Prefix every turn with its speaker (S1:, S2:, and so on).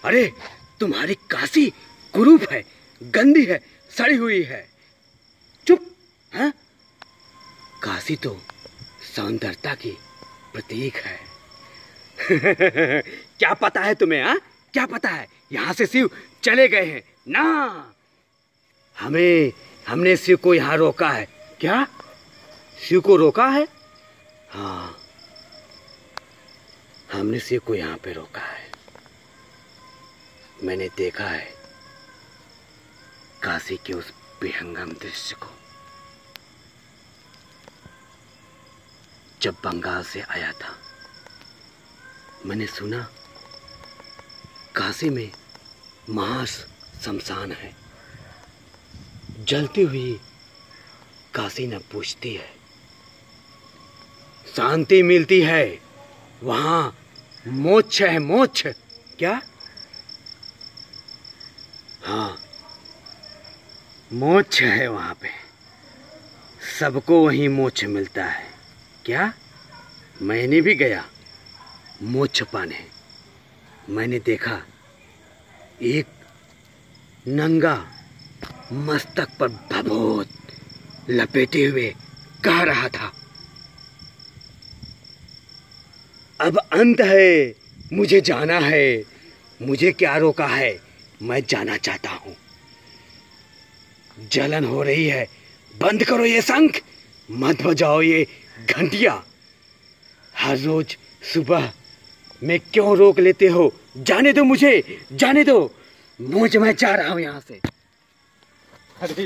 S1: अरे तुम्हारी काशी कुरूप है, गंदी है, सड़ी हुई है। चुप। हाँ, काशी तो सौंदर्यता की प्रतीक है। क्या पता है तुम्हें? हाँ, क्या पता है? यहाँ से शिव चले गए हैं ना। हमने शिव को यहाँ रोका है। क्या शिव को रोका है? हाँ, हमने शिव को यहाँ पे रोका है। मैंने देखा है काशी के उस बेहंगम दृश्य को। जब बंगाल से आया था, मैंने सुना काशी में मांस शमशान है। जलती हुई काशी न पूछती है, शांति मिलती है वहां। मोक्ष है, मोक्ष। क्या? हाँ, मोक्ष है वहां पे। सबको वहीं मोक्ष मिलता है। क्या? मैंने भी गया मोक्ष पाने। मैंने देखा एक नंगा मस्तक पर भभूत लपेटे हुए कह रहा था, अब अंत है, मुझे जाना है। मुझे क्या रोका है? मैं जाना चाहता हूं। जलन हो रही है, बंद करो ये शंख, मत बजाओ ये घंटियां। हर रोज सुबह में क्यों रोक लेते हो? जाने दो मुझे, जाने दो। मुझे, मैं जा रहा हूं यहां से। अरे